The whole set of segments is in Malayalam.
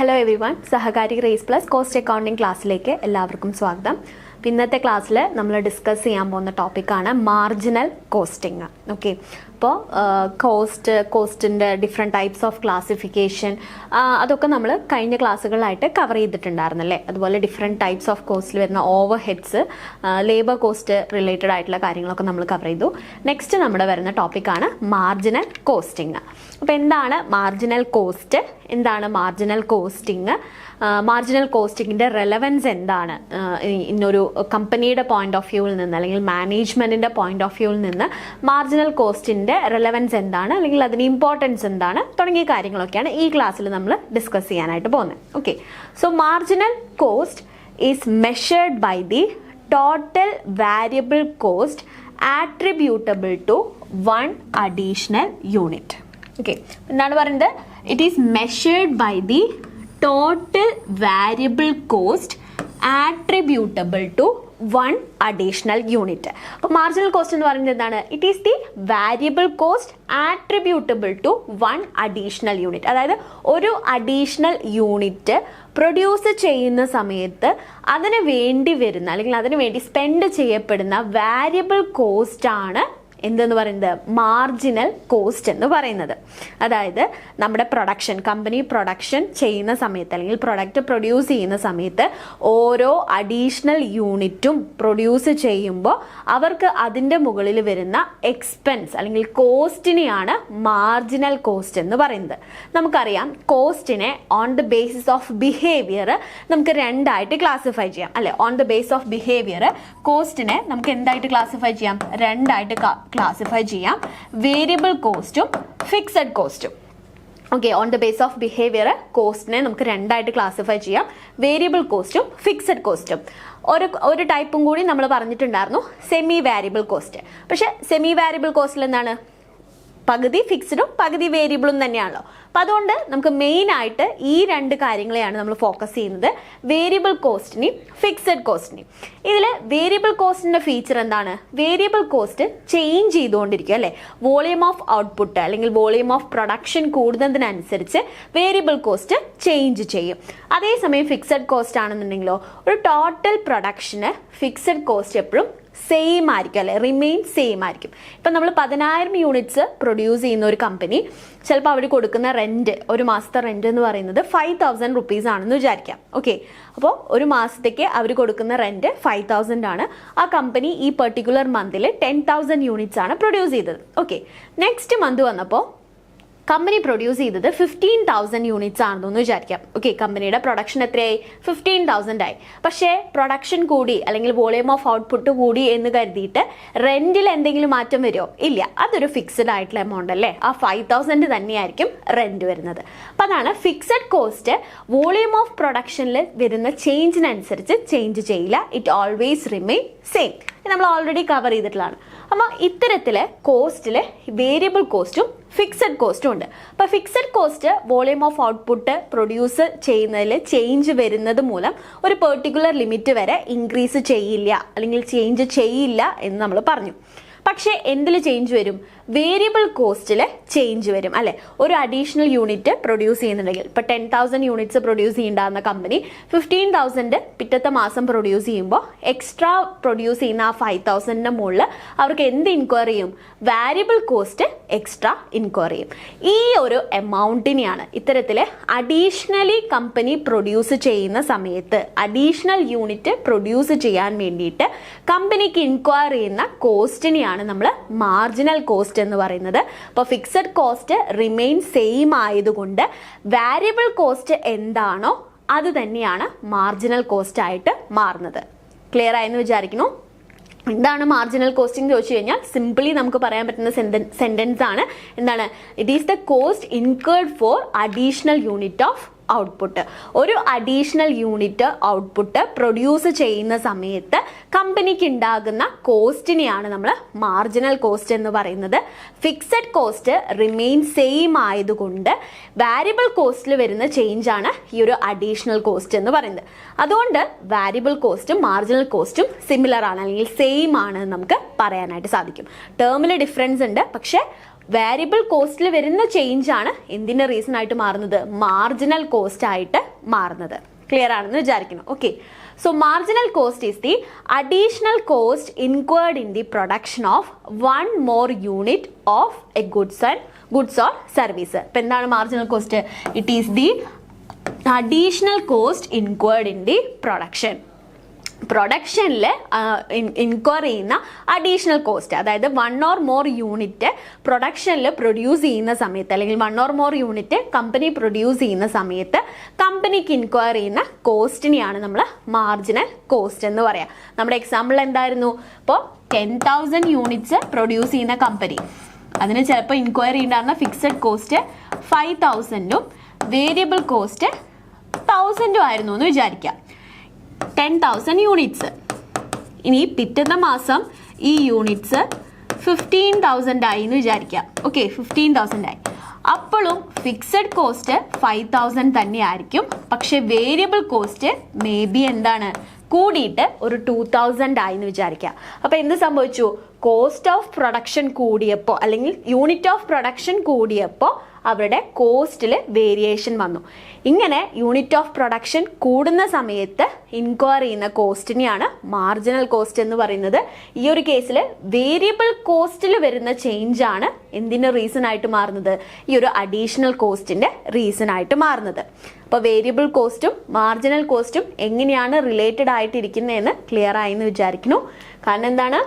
ഹലോ എവരി വൺ, സഹകാരി റേസ് പ്ലസ് കോസ്റ്റ് അക്കൗണ്ടിങ് ക്ലാസ്സിലേക്ക് എല്ലാവർക്കും സ്വാഗതം. ഇന്നത്തെ ക്ലാസ്സിൽ നമ്മൾ ഡിസ്കസ് ചെയ്യാൻ പോകുന്ന ടോപ്പിക്കാണ് മാർജിനൽ കോസ്റ്റിംഗ്. ഓക്കെ, അപ്പോൾ കോസ്റ്റിൻ്റെ ഡിഫറെൻറ്റ് ടൈപ്സ് ഓഫ് ക്ലാസിഫിക്കേഷൻ അതൊക്കെ നമ്മൾ കഴിഞ്ഞ ക്ലാസ്സുകളിലായിട്ട് കവർ ചെയ്തിട്ടുണ്ടായിരുന്നല്ലേ. അതുപോലെ ഡിഫറെൻറ്റ് ടൈപ്സ് ഓഫ് കോസ്റ്റിൽ വരുന്ന overheads, labour cost related ആയിട്ടുള്ള കാര്യങ്ങളൊക്കെ നമ്മൾ കവർ ചെയ്തു. നെക്സ്റ്റ് നമ്മുടെ വരുന്ന ടോപ്പിക്കാണ് മാർജിനൽ കോസ്റ്റിംഗ്. അപ്പോൾ എന്താണ് മാർജിനൽ കോസ്റ്റ്, എന്താണ് മാർജിനൽ കോസ്റ്റിംഗ്, മാർജിനൽ കോസ്റ്റിങ്ങിൻ്റെ റെലവൻസ് എന്താണ്, ഇന്നൊരു കമ്പനിയുടെ പോയിന്റ് ഓഫ് വ്യൂവിൽ നിന്ന് അല്ലെങ്കിൽ മാനേജ്മെൻറ്റിൻ്റെ പോയിന്റ് ഓഫ് വ്യൂവിൽ നിന്ന് മാർജിനൽ കോസ്റ്റിൻ്റെ റെലവൻസ് എന്താണ്, അല്ലെങ്കിൽ അതിന് ഇമ്പോർട്ടൻസ് എന്താണ് തുടങ്ങിയ കാര്യങ്ങളൊക്കെയാണ് ഈ ക്ലാസ്സിൽ നമ്മൾ ഡിസ്കസ് ചെയ്യാനായിട്ട് പോകുന്നത്. Okay, so marginal cost is measured by the total variable cost attributable to one additional unit. Okay, എന്താണ് പറയുന്നത്? It is measured by the total variable cost attributable to one additional unit. അപ്പോൾ മാർജിനൽ കോസ്റ്റ് എന്ന് പറയുന്നത് എന്താണ്? It is the variable cost attributable to one additional unit. അതായത് ഒരു അഡീഷണൽ യൂണിറ്റ് പ്രൊഡ്യൂസ് ചെയ്യുന്ന സമയത്ത് അതിന് വേണ്ടി വരുന്ന അല്ലെങ്കിൽ അതിന് വേണ്ടി സ്പെൻഡ് ചെയ്യപ്പെടുന്ന വാരിയബിൾ കോസ്റ്റ് ആണ് എന്തെന്ന് പറയുന്നത്? മാർജിനൽ കോസ്റ്റ് എന്ന് പറയുന്നത്. അതായത് നമ്മുടെ കമ്പനി പ്രൊഡക്ഷൻ ചെയ്യുന്ന സമയത്ത് അല്ലെങ്കിൽ പ്രൊഡക്റ്റ് പ്രൊഡ്യൂസ് ചെയ്യുന്ന സമയത്ത് ഓരോ അഡീഷണൽ യൂണിറ്റും പ്രൊഡ്യൂസ് ചെയ്യുമ്പോൾ അവർക്ക് അതിൻ്റെ മുകളിൽ വരുന്ന എക്സ്പെൻസ് അല്ലെങ്കിൽ കോസ്റ്റിനെയാണ് മാർജിനൽ കോസ്റ്റ് എന്ന് പറയുന്നത്. നമുക്കറിയാം, കോസ്റ്റിനെ on the basis of behaviour നമുക്ക് രണ്ടായിട്ട് ക്ലാസിഫൈ ചെയ്യാം അല്ലെ. On the base of behaviour കോസ്റ്റിനെ നമുക്ക് എന്തായിട്ട് ക്ലാസിഫൈ ചെയ്യാം? രണ്ടായിട്ട് ക്ലാസിഫൈ ചെയ്യാം, വേരിയബിൾ കോസ്റ്റും ഫിക്സഡ് കോസ്റ്റും. Okay, on the base of behaviour കോസ്റ്റിനെ നമുക്ക് രണ്ടായിട്ട് ക്ലാസിഫൈ ചെയ്യാം, വേരിയബിൾ കോസ്റ്റും ഫിക്സഡ് കോസ്റ്റും. ഒരു ടൈപ്പും കൂടി നമ്മൾ പറഞ്ഞിട്ടുണ്ടായിരുന്നു, സെമി വാരിയബിൾ കോസ്റ്റ്. പക്ഷെ സെമി വാരിയബിൾ കോസ്റ്റിൽ എന്താണ്? പകുതി ഫിക്സ്ഡും പകുതി വേരിയബിളും തന്നെയാണല്ലോ. അപ്പം അതുകൊണ്ട് നമുക്ക് മെയിൻ ആയിട്ട് ഈ രണ്ട് കാര്യങ്ങളെയാണ് നമ്മൾ ഫോക്കസ് ചെയ്യുന്നത്, വേരിയബിൾ കോസ്റ്റിനെയും ഫിക്സഡ് കോസ്റ്റിനെയും. ഇതിൽ വേരിയബിൾ കോസ്റ്റിൻ്റെ ഫീച്ചർ എന്താണ്? വേരിയബിൾ കോസ്റ്റ് ചേഞ്ച് ചെയ്തുകൊണ്ടിരിക്കും അല്ലേ. വോളിയം ഓഫ് ഔട്ട്പുട്ട് അല്ലെങ്കിൽ വോളിയം ഓഫ് പ്രൊഡക്ഷൻ കൂടുന്നതിനനുസരിച്ച് വേരിയബിൾ കോസ്റ്റ് ചേഞ്ച് ചെയ്യും. അതേസമയം ഫിക്സഡ് കോസ്റ്റ് ആണെന്നുണ്ടെങ്കിലോ ഒരു ടോട്ടൽ പ്രൊഡക്ഷന് ഫിക്സഡ് കോസ്റ്റ് എപ്പോഴും സെയിം ആയിരിക്കും അല്ലെ, റിമെയിൻ സെയിം ആയിരിക്കും. ഇപ്പം നമ്മൾ 10,000 യൂണിറ്റ്സ് പ്രൊഡ്യൂസ് ചെയ്യുന്ന ഒരു കമ്പനി, ചിലപ്പോൾ അവർ കൊടുക്കുന്ന റെൻറ്റ്, ഒരു മാസത്തെ റെൻറ്റ് എന്ന് പറയുന്നത് 5,000 റുപ്പീസ് ആണെന്ന് വിചാരിക്കാം. ഓക്കെ, അപ്പോൾ ഒരു മാസത്തേക്ക് അവർ കൊടുക്കുന്ന റെൻറ്റ് 5,000 ആണ്. ആ കമ്പനി ഈ പെർട്ടിക്കുലർ മന്തിൽ 10,000 യൂണിറ്റ്സ് ആണ് പ്രൊഡ്യൂസ് ചെയ്തത്. ഓക്കെ, നെക്സ്റ്റ് മന്ത് വന്നപ്പോൾ കമ്പനി പ്രൊഡ്യൂസ് ചെയ്തത് 15,000 യൂണിറ്റ്സ് ആണെന്ന് വിചാരിക്കാം. ഓക്കെ, കമ്പനിയുടെ പ്രൊഡക്ഷൻ എത്രയായി? 15,000 ആയി. പക്ഷേ പ്രൊഡക്ഷൻ കൂടി അല്ലെങ്കിൽ വോളിയം ഓഫ് ഔട്ട്പുട്ട് കൂടി എന്ന് കരുതിയിട്ട് റെന്റിൽ എന്തെങ്കിലും മാറ്റം വരുമോ? ഇല്ല, അതൊരു ഫിക്സഡ് ആയിട്ടുള്ള എമൗണ്ട് അല്ലേ. ആ 5,000 തന്നെയായിരിക്കും റെന്റ് വരുന്നത്. അപ്പം അതാണ് ഫിക്സഡ് കോസ്റ്റ്. വോളിയം ഓഫ് പ്രൊഡക്ഷനിൽ വരുന്ന ചേഞ്ചിനനുസരിച്ച് ചേഞ്ച് ചെയ്യില്ല, ഇറ്റ് ഓൾവേസ് റിമെയിൻ സെയിം. നമ്മൾ ഓൾറെഡി കവർ ചെയ്തിട്ടുള്ളതാണ്. അപ്പോൾ ഇത്തരത്തിൽ കോസ്റ്റിൽ വേരിയബിൾ കോസ്റ്റും ഫിക്സഡ് കോസ്റ്റും ഉണ്ട്. അപ്പോൾ fixed cost volume of output produce ചെയ്യുന്നതിൽ ചേഞ്ച് വരുന്നത് മൂലം ഒരു പെർട്ടിക്കുലർ ലിമിറ്റ് വരെ ഇൻക്രീസ് ചെയ്യില്ല അല്ലെങ്കിൽ ചേഞ്ച് ചെയ്യില്ല എന്ന് നമ്മൾ പറഞ്ഞു. പക്ഷേ എന്തിൽ ചേഞ്ച് വരും? വേരിയബിൾ കോസ്റ്റിൽ ചേഞ്ച് വരും അല്ലേ. ഒരു അഡീഷണൽ യൂണിറ്റ് പ്രൊഡ്യൂസ് ചെയ്യുന്നുണ്ടെങ്കിൽ, ഇപ്പോൾ 10,000 യൂണിറ്റ്സ് പ്രൊഡ്യൂസ് ചെയ്യേണ്ടാകുന്ന കമ്പനി 15,000 പിറ്റത്തെ മാസം പ്രൊഡ്യൂസ് ചെയ്യുമ്പോൾ എക്സ്ട്രാ പ്രൊഡ്യൂസ് ചെയ്യുന്ന ആ 5,000ന്റെ മുകളിൽ അവർക്ക് എന്ത് ഇൻക്വയർ ചെയ്യും? വാരിയബിൾ കോസ്റ്റ് എക്സ്ട്രാ ഇൻക്വയർ ചെയ്യും. ഈ ഒരു എമൗണ്ടിനെയാണ് ഇത്തരത്തിൽ അഡീഷണലി കമ്പനി പ്രൊഡ്യൂസ് ചെയ്യുന്ന സമയത്ത് അഡീഷണൽ യൂണിറ്റ് പ്രൊഡ്യൂസ് ചെയ്യാൻ വേണ്ടിയിട്ട് കമ്പനിക്ക് ഇൻക്വയർ ചെയ്യുന്ന കോസ്റ്റിനെയാണ് നമ്മൾ മാർജിനൽ കോസ്റ്റ് എന്ന് പറയുന്നത്. അപ്പോൾ ഫിക്സഡ് കോസ്റ്റ് റിമെയിൻ സെയിം ആയതുകൊണ്ട് വാരിയബിൾ കോസ്റ്റ് എന്താണോ അത് തന്നെയാണ് മാർജിനൽ കോസ്റ്റ് ആയിട്ട് മാറുന്നത്. ക്ലിയർ ആയെന്ന് വിചാരിക്കുന്നു. എന്താണ് മാർജിനൽ കോസ്റ്റിംഗ് ചോദിച്ചു കഴിഞ്ഞാൽ സിംപിളി നമുക്ക് പറയാൻ പറ്റുന്ന സെന്റൻസ് ആണ്. എന്താണ്? It is the cost incurred four additional unit of output. ഒരു അഡീഷണൽ യൂണിറ്റ് ഔട്ട്പുട്ട് പ്രൊഡ്യൂസ് ചെയ്യുന്ന സമയത്ത് കമ്പനിക്ക് ഉണ്ടാകുന്ന കോസ്റ്റിനെയാണ് നമ്മൾ മാർജിനൽ കോസ്റ്റ് എന്ന് പറയുന്നത്. ഫിക്സഡ് കോസ്റ്റ് റിമെയിൻ സെയിം ആയതുകൊണ്ട് വാരിയബിൾ കോസ്റ്റിൽ വരുന്ന ചേഞ്ച് ആണ് ഈ ഒരു അഡീഷണൽ കോസ്റ്റ് എന്ന് പറയുന്നത്. അതുകൊണ്ട് വാരിയബിൾ കോസ്റ്റും മാർജിനൽ കോസ്റ്റും സിമിലർ ആണ് അല്ലെങ്കിൽ സെയിം ആണ് നമുക്ക് പറയാനായിട്ട് സാധിക്കും. ടേമിൽ ഡിഫറൻസ് ഉണ്ട്, പക്ഷേ വേരിയബിൾ കോസ്റ്റിൽ വരുന്ന ചേഞ്ച് ആണ് എന്തിന്റെ റീസൺ ആയിട്ട് മാറുന്നത്? മാർജിനൽ കോസ്റ്റ് ആയിട്ട് മാറുന്നത്. ക്ലിയർ ആണെന്ന് വിചാരിക്കുന്നു. Okay, so marginal cost is the additional cost incurred in the production of one more unit of a goods or service. ഇപ്പൊ എന്താണ് marginal cost? It is the additional cost incurred in the പ്രൊഡക്ഷനിൽ ഇൻക്വയർ ചെയ്യുന്ന അഡീഷണൽ കോസ്റ്റ്, അതായത് 1 or more യൂണിറ്റ് പ്രൊഡക്ഷനിൽ പ്രൊഡ്യൂസ് ചെയ്യുന്ന സമയത്ത്, അല്ലെങ്കിൽ 1 or more unit company produce ചെയ്യുന്ന സമയത്ത് കമ്പനിക്ക് ഇൻക്വയർ ചെയ്യുന്ന കോസ്റ്റിനെയാണ് നമ്മൾ മാർജിനൽ കോസ്റ്റ് എന്ന് പറയാം. നമ്മുടെ എക്സാമ്പിൾ എന്തായിരുന്നു? ഇപ്പോൾ 10,000 യൂണിറ്റ്സ് പ്രൊഡ്യൂസ് ചെയ്യുന്ന കമ്പനി, അതിന് ചിലപ്പോൾ ഇൻക്വയർ ചെയ്യേണ്ടായിരുന്ന ഫിക്സഡ് കോസ്റ്റ് 5,000ഉം വേരിയബിൾ കോസ്റ്റ് 1,000ഉം ആയിരുന്നു എന്ന് വിചാരിക്കാം. 10,000 യൂണിറ്റ്സ്. ഇനി പിറ്റത്തെ മാസം ഈ യൂണിറ്റ്സ് 15,000 ആയി എന്ന് വിചാരിക്കാം. ഓക്കെ, 15,000 ആയി. അപ്പോഴും ഫിക്സഡ് കോസ്റ്റ് 5,000 തന്നെ ആയിരിക്കും, പക്ഷെ വേരിയബിൾ കോസ്റ്റ് മേ ബി എന്താണ് കൂടിയിട്ട് ഒരു 2,000 ആയി എന്ന് വിചാരിക്കാം. അപ്പൊ എന്ത് സംഭവിച്ചു? കോസ്റ്റ് ഓഫ് പ്രൊഡക്ഷൻ കൂടിയപ്പോൾ, അല്ലെങ്കിൽ യൂണിറ്റ് ഓഫ് പ്രൊഡക്ഷൻ കൂടിയപ്പോൾ അവരുടെ കോസ്റ്റിൽ വേരിയേഷൻ വന്നു. ഇങ്ങനെ യൂണിറ്റ് ഓഫ് പ്രൊഡക്ഷൻ കൂടുന്ന സമയത്ത് ഇൻക്വയർ ചെയ്യുന്ന കോസ്റ്റിനെയാണ് മാർജിനൽ കോസ്റ്റ് എന്ന് പറയുന്നത്. ഈ ഒരു കേസിൽ വേരിയബിൾ കോസ്റ്റിൽ വരുന്ന ചേഞ്ച് ആണ് എന്തിന്റെ റീസൺ ആയിട്ട് മാറുന്നത്? ഈ ഒരു അഡീഷണൽ കോസ്റ്റിന്റെ റീസൺ ആയിട്ട് മാറുന്നത്. അപ്പോൾ വേരിയബിൾ കോസ്റ്റും മാർജിനൽ കോസ്റ്റും എങ്ങനെയാണ് റിലേറ്റഡ് ആയിട്ടിരിക്കുന്നതെന്ന് ക്ലിയർ ആയി എന്ന് വിചാരിക്കുന്നു. കാരണം എന്താണ്?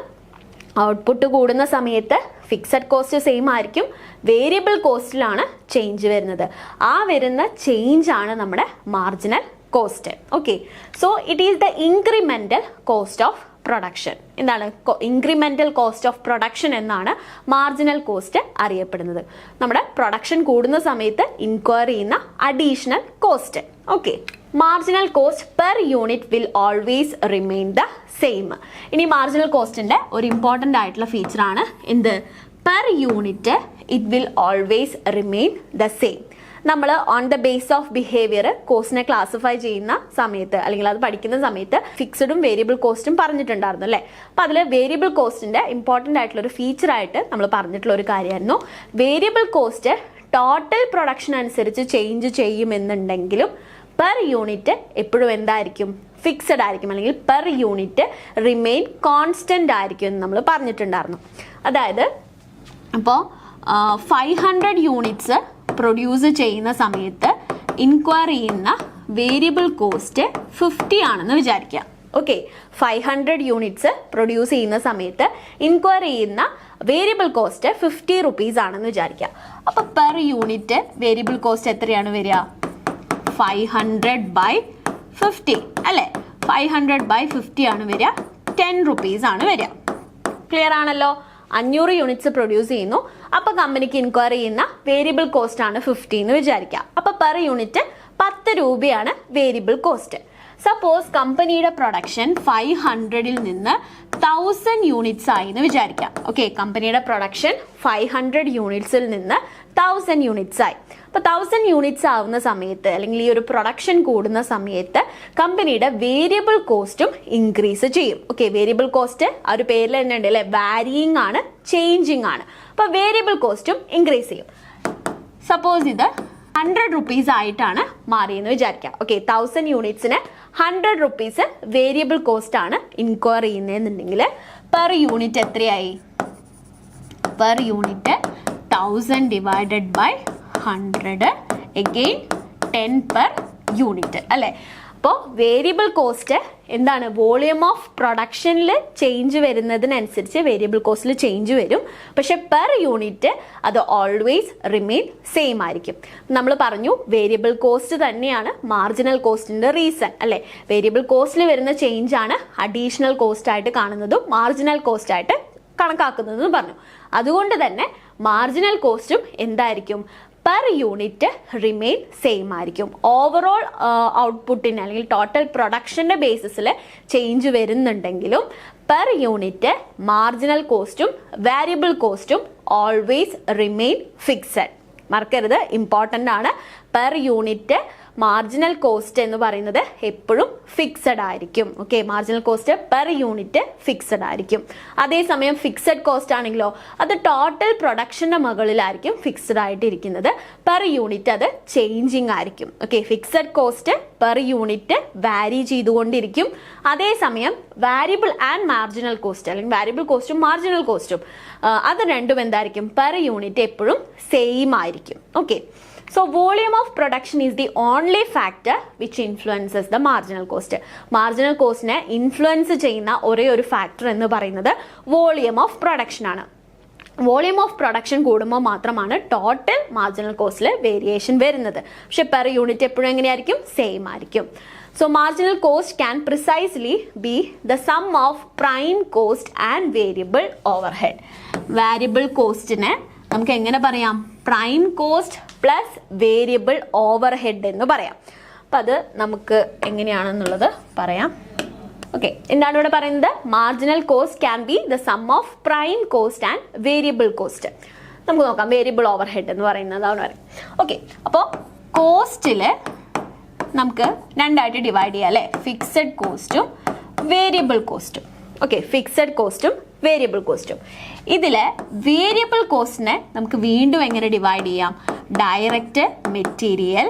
ഔട്ട്പുട്ട് കൂടുന്ന സമയത്ത് ഫിക്സഡ് കോസ്റ്റ് സെയിം ആയിരിക്കും, വേരിയബിൾ കോസ്റ്റിലാണ് ചേഞ്ച് വരുന്നത്. ആ വരുന്ന ചേഞ്ച് ആണ് നമ്മുടെ marginal cost. Okay, so it is the incremental cost of production. എന്താണ് ഇൻക്രിമെന്റൽ കോസ്റ്റ് ഓഫ് പ്രൊഡക്ഷൻ എന്നാണ് മാർജിനൽ കോസ്റ്റ് അറിയപ്പെടുന്നത്. നമ്മുടെ പ്രൊഡക്ഷൻ കൂടുന്ന സമയത്ത് ഇൻക്വയർ ചെയ്യുന്ന additional cost. Okay, marginal cost per unit will always remain the same. ഇനി മാർജിനൽ കോസ്റ്റിന്റെ ഒരു ഇമ്പോർട്ടൻ്റ് ആയിട്ടുള്ള ഫീച്ചറാണ് എന്ത്? Per unit it will always remain the same. നമ്മൾ on the base of behaviour കോസ്റ്റിനെ ക്ലാസിഫൈ ചെയ്യുന്ന സമയത്ത്, അല്ലെങ്കിൽ അത് പഠിക്കുന്ന സമയത്ത് ഫിക്സഡും വേരിയബിൾ കോസ്റ്റും പറഞ്ഞിട്ടുണ്ടായിരുന്നു അല്ലേ? അപ്പം അതിൽ വേരിയബിൾ കോസ്റ്റിന്റെ ഇമ്പോർട്ടൻ്റ് ആയിട്ടുള്ള ഒരു ഫീച്ചറായിട്ട് നമ്മൾ പറഞ്ഞിട്ടുള്ള ഒരു കാര്യമായിരുന്നു വേരിയബിൾ കോസ്റ്റ് ടോട്ടൽ പ്രൊഡക്ഷൻ അനുസരിച്ച് ചേഞ്ച് ചെയ്യുമെന്നുണ്ടെങ്കിലും പെർ യൂണിറ്റ് എപ്പോഴും എന്തായിരിക്കും? ഫിക്സഡ് ആയിരിക്കും, അല്ലെങ്കിൽ പെർ യൂണിറ്റ് റിമെയിൻ കോൺസ്റ്റന്റ് ആയിരിക്കും എന്ന് നമ്മൾ പറഞ്ഞിട്ടുണ്ടായിരുന്നു. അതായത് ഇപ്പോൾ 500 യൂണിറ്റ്സ് പ്രൊഡ്യൂസ് ചെയ്യുന്ന സമയത്ത് ഇൻക്വയർ ചെയ്യുന്ന വേരിയബിൾ കോസ്റ്റ് 50 ആണെന്ന് വിചാരിക്കാം. ഓക്കെ, 500 യൂണിറ്റ്സ് പ്രൊഡ്യൂസ് ചെയ്യുന്ന സമയത്ത് ഇൻക്വയർ ചെയ്യുന്ന വേരിയബിൾ കോസ്റ്റ് 50 റുപ്പീസ് ആണെന്ന് വിചാരിക്കാം. അപ്പോൾ പെർ യൂണിറ്റ് വേരിയബിൾ കോസ്റ്റ് എത്രയാണ് വരിക? 500/50 അല്ലേ? 500/50 ആണ് വരിക, 10 റുപ്പീസ് ആണ് വരിക. ക്ലിയർ ആണല്ലോ? 500 യൂണിറ്റ്സ് പ്രൊഡ്യൂസ് ചെയ്യുന്നു, അപ്പോൾ കമ്പനിക്ക് ഇൻക്വയർ ചെയ്യുന്ന വേരിയബിൾ കോസ്റ്റ് ആണ് 50 എന്ന് വിചാരിക്കാം. അപ്പോൾ പെർ യൂണിറ്റ് 10 രൂപയാണ് വേരിയബിൾ കോസ്റ്റ്. സപ്പോസ് കമ്പനിയുടെ പ്രൊഡക്ഷൻ 500ൽ നിന്ന് 1000 യൂണിറ്റ്സ് ആയി എന്ന് വിചാരിക്കാം. ഓക്കെ, കമ്പനിയുടെ പ്രൊഡക്ഷൻ 500 യൂണിറ്റ്സിൽ നിന്ന് 1000 യൂണിറ്റ്സ് ആയി. അപ്പോൾ 1000 യൂണിറ്റ്സ് ആവുന്ന സമയത്ത്, അല്ലെങ്കിൽ ഈ ഒരു പ്രൊഡക്ഷൻ കൂടുന്ന സമയത്ത് കമ്പനിയുടെ വേരിയബിൾ കോസ്റ്റും ഇൻക്രീസ് ചെയ്യും. ഓക്കെ, വേരിയബിൾ കോസ്റ്റ് ആ ഒരു പേരിൽ തന്നെ ഉണ്ട് അല്ലേ? വാരിയിങ് ആണ്, ചേഞ്ചിങ് ആണ്. അപ്പോൾ വേരിയബിൾ കോസ്റ്റും ഇൻക്രീസ് ചെയ്യും. സപ്പോസ് ഇത് 100 റുപ്പീസ് ആയിട്ടാണ് മാറിയെന്ന് വിചാരിക്കാം. ഓക്കെ, 1000 യൂണിറ്റ്സിന് 100 റുപ്പീസ് വേരിയബിൾ കോസ്റ്റ് ആണ് ഇൻക്വയർ ചെയ്യുന്നതെന്നുണ്ടെങ്കിൽ പെർ യൂണിറ്റ് എത്രയായി? Per unit 1000 divided by 100 again 10 per unit അല്ലേ? അപ്പോൾ വേരിയബിൾ കോസ്റ്റ് എന്താണ്? വോളിയം ഓഫ് പ്രൊഡക്ഷനിൽ ചേഞ്ച് വരുന്നതിനനുസരിച്ച് വേരിയബിൾ കോസ്റ്റിൽ ചേഞ്ച് വരും, പക്ഷെ പെർ യൂണിറ്റ് അത് ഓൾവേസ് റിമെയിൻ സെയിം ആയിരിക്കും. നമ്മൾ പറഞ്ഞു വേരിയബിൾ കോസ്റ്റ് തന്നെയാണ് മാർജിനൽ കോസ്റ്റിന്റെ റീസൺ അല്ലേ? വേരിയബിൾ കോസ്റ്റിൽ വരുന്ന ചേഞ്ച് ആണ് അഡീഷണൽ കോസ്റ്റ് ആയിട്ട് കാണുന്നതും മാർജിനൽ കോസ്റ്റ് ആയിട്ട് കണക്കാക്കുന്നതെന്ന് പറഞ്ഞു. അതുകൊണ്ട് തന്നെ മാർജിനൽ കോസ്റ്റും എന്തായിരിക്കും? പെർ യൂണിറ്റ് റിമെയിൻ സെയിം ആയിരിക്കും. ഓവറോൾ ഔട്ട്പുട്ടിന്, അല്ലെങ്കിൽ ടോട്ടൽ പ്രൊഡക്ഷൻ്റെ ബേസിസിൽ ചേഞ്ച് വരുന്നുണ്ടെങ്കിലും പെർ യൂണിറ്റ് മാർജിനൽ കോസ്റ്റും വാരിയബിൾ കോസ്റ്റും ഓൾവേസ് റിമെയിൻ ഫിക്സഡ്. മറക്കരുത്, ഇമ്പോർട്ടൻ്റ് ആണ്. പെർ യൂണിറ്റ് മാർജിനൽ കോസ്റ്റ് എന്ന് പറയുന്നത് എപ്പോഴും ഫിക്സഡ് ആയിരിക്കും. Okay, marginal cost per unit fixed ആയിരിക്കും. അതേസമയം ഫിക്സഡ് കോസ്റ്റ് ആണെങ്കിലോ അത് ടോട്ടൽ പ്രൊഡക്ഷന്റെ മുകളിലായിരിക്കും ഫിക്സഡ് ആയിട്ട് ഇരിക്കുന്നത്. പെർ യൂണിറ്റ് അത് ചേഞ്ചിങ് ആയിരിക്കും. Okay, fixed cost per unit വാരി ചെയ്തുകൊണ്ടിരിക്കും. അതേസമയം വാരിയബിൾ ആൻഡ് മാർജിനൽ കോസ്റ്റ് അല്ലെങ്കിൽ വാരിയബിൾ കോസ്റ്റും മാർജിനൽ കോസ്റ്റും അത് രണ്ടും എന്തായിരിക്കും, പെർ യൂണിറ്റ് എപ്പോഴും സെയിം ആയിരിക്കും. Okay, so volume of production is the only factor which influences the marginal cost. Marginal cost ne influence ചെയ്യുന്ന ഒരേ ഒരു ഫാക്ടർ എന്ന് പറയുന്നത് വോളിയം ഓഫ് പ്രൊഡക്ഷൻ ആണ്. വോളിയം ഓഫ് പ്രൊഡക്ഷൻ കൂടുമ്പോൾ മാത്രമാണ് ടോട്ടൽ മാർജിനൽ കോസ്റ്റിൽ വേരിയേഷൻ വരുന്നത്. പക്ഷെ പെർ യൂണിറ്റ് എപ്പോഴും എങ്ങനെയായിരിക്കും, സെയിം ആയിരിക്കും. So marginal cost can precisely be the sum of prime cost and variable overhead. Variable cost നെ നമുക്ക് എങ്ങനെ പറയാം, prime cost plus variable overhead എന്ന് പറയാം. അപ്പം അത് നമുക്ക് എങ്ങനെയാണെന്നുള്ളത് പറയാം. ഓക്കെ, എന്താണ് ഇവിടെ പറയുന്നത്, marginal cost can be the sum of prime cost and variable cost. നമുക്ക് നോക്കാം വേരിയബിൾ ഓവർ ഹെഡ് എന്ന് പറയുന്നതാണ് പറയും. ഓക്കെ, അപ്പോൾ കോസ്റ്റില് നമുക്ക് രണ്ടായിട്ട് ഡിവൈഡ് ചെയ്യാം അല്ലേ, ഫിക്സഡ് കോസ്റ്റും വേരിയബിൾ കോസ്റ്റും. ഓക്കെ, ഫിക്സഡ് കോസ്റ്റും വേരിയബിൾ കോസ്റ്റും. ഇതിൽ വേരിയബിൾ കോസ്റ്റിനെ നമുക്ക് വീണ്ടും എങ്ങനെ ഡിവൈഡ് ചെയ്യാം, direct material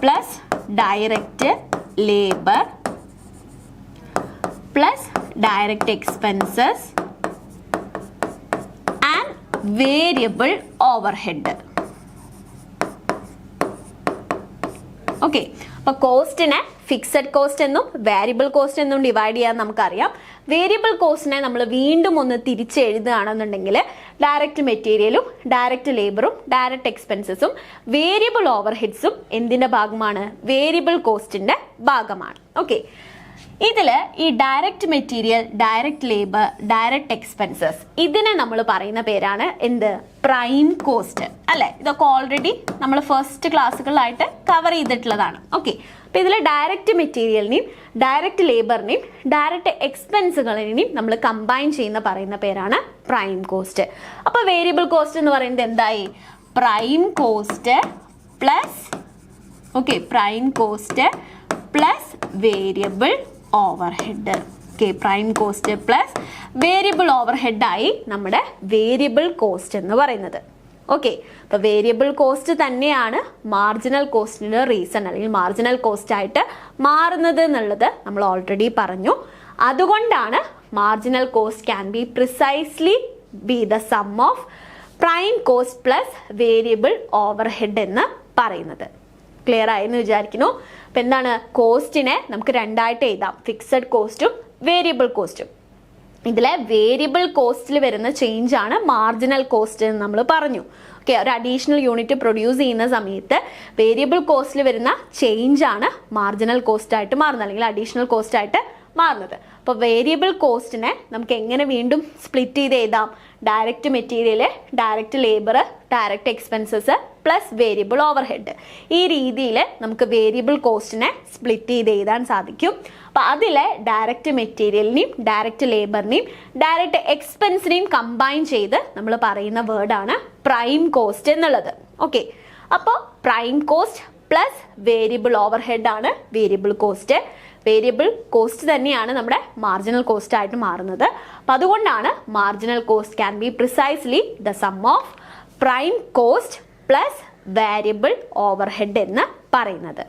plus direct labour plus direct expenses and variable overhead. Okay, അപ്പോൾ കോസ്റ്റിനെ ഫിക്സഡ് കോസ്റ്റ് എന്നും വാരിയബിൾ കോസ്റ്റ് എന്നും ഡിവൈഡ് ചെയ്യാൻ നമുക്കറിയാം. വേരിയബിൾ കോസ്റ്റിനെ നമ്മൾ വീണ്ടും ഒന്ന് തിരിച്ചെഴുതുകയാണെന്നുണ്ടെങ്കിൽ ഡയറക്റ്റ് മെറ്റീരിയലും ഡയറക്റ്റ് ലേബറും ഡയറക്റ്റ് എക്സ്പെൻസസും വേരിയബിൾ ഓവർഹെഡ്സും എന്തിൻ്റെ ഭാഗമാണ്, വേരിയബിൾ കോസ്റ്റിൻ്റെ ഭാഗമാണ്. ഓക്കെ, ഇതിൽ ഈ direct material, direct labour, direct expenses ഇതിനെ നമ്മൾ പറയുന്ന പേരാണ് എന്ത്, പ്രൈം കോസ്റ്റ് അല്ലേ. ഇതൊക്കെ ഓൾറെഡി നമ്മൾ ഫസ്റ്റ് ക്ലാസ്സുകളിലായിട്ട് കവർ ചെയ്തിട്ടുള്ളതാണ്. ഓക്കെ, അപ്പോൾ ഇതിൽ ഡയറക്റ്റ് മെറ്റീരിയലിനെയും ഡയറക്റ്റ് ലേബറിനെയും ഡയറക്റ്റ് എക്സ്പെൻസുകളിനെയും നമ്മൾ കമ്പൈൻ ചെയ്യുന്ന പറയുന്ന പേരാണ് പ്രൈം കോസ്റ്റ്. അപ്പോൾ വേരിയബിൾ കോസ്റ്റ് എന്ന് പറയുന്നത് എന്തായി, prime cost plus okay prime cost plus variable overhead. Okay, prime cost plus variable overhead ആയി നമ്മുടെ വേരിയബിൾ കോസ്റ്റ് എന്ന് പറയുന്നത്. ഓക്കെ, അപ്പോൾ വേരിയബിൾ കോസ്റ്റ് തന്നെയാണ് മാർജിനൽ കോസ്റ്റിൻ്റെ റീസൺ അല്ലെങ്കിൽ മാർജിനൽ കോസ്റ്റ് ആയിട്ട് മാറുന്നത് എന്നുള്ളത് നമ്മൾ ഓൾറെഡി പറഞ്ഞു. അതുകൊണ്ടാണ് marginal cost can be precisely B the sum of prime cost plus variable overhead എന്ന് പറയുന്നത്. ക്ലിയർ ആയെന്ന് വിചാരിക്കുന്നു. അപ്പം എന്താണ്, കോസ്റ്റിനെ നമുക്ക് രണ്ടായിട്ട് എഴുതാം, ഫിക്സഡ് കോസ്റ്റും വേരിയബിൾ കോസ്റ്റും. ഇതിലെ വേരിയബിൾ കോസ്റ്റിൽ വരുന്ന ചേഞ്ച് ആണ് മാർജിനൽ കോസ്റ്റ് എന്ന് നമ്മൾ പറഞ്ഞു. ഓക്കെ, ഒരു അഡീഷണൽ യൂണിറ്റ് പ്രൊഡ്യൂസ് ചെയ്യുന്ന സമയത്ത് വേരിയബിൾ കോസ്റ്റിൽ വരുന്ന ചേഞ്ച് ആണ് മാർജിനൽ കോസ്റ്റ് ആയിട്ട് മാറുന്നത് അല്ലെങ്കിൽ അഡീഷണൽ കോസ്റ്റ് ആയിട്ട് മാറുന്നത്. അപ്പോൾ വേരിയബിൾ കോസ്റ്റിനെ നമുക്ക് എങ്ങനെ വീണ്ടും സ്പ്ലിറ്റ് ചെയ്ത് എഴുതാം, direct material, direct labour, direct expenses plus variable overhead. ഈ രീതിയിൽ നമുക്ക് വേരിയബിൾ കോസ്റ്റിനെ സ്പ്ലിറ്റ് ചെയ്ത് എഴുതാൻ സാധിക്കും. അപ്പോൾ അതിലെ ഡയറക്റ്റ് മെറ്റീരിയലിനെയും ഡയറക്റ്റ് ലേബറിനെയും ഡയറക്റ്റ് എക്സ്പെൻസിനെയും കമ്പൈൻ ചെയ്ത് നമ്മൾ പറയുന്ന വേർഡാണ് പ്രൈം കോസ്റ്റ് എന്നുള്ളത്. ഓക്കെ, അപ്പോൾ prime cost plus variable overhead ആണ് വേരിയബിൾ കോസ്റ്റ്. വേരിയബിൾ കോസ്റ്റ് തന്നെയാണ് നമ്മുടെ മാർജിനൽ കോസ്റ്റ് ആയിട്ട് മാറുന്നത്. അപ്പം അതുകൊണ്ടാണ് marginal cost can be precisely the sum of prime cost plus variable overhead എന്ന് പറയുന്നത്.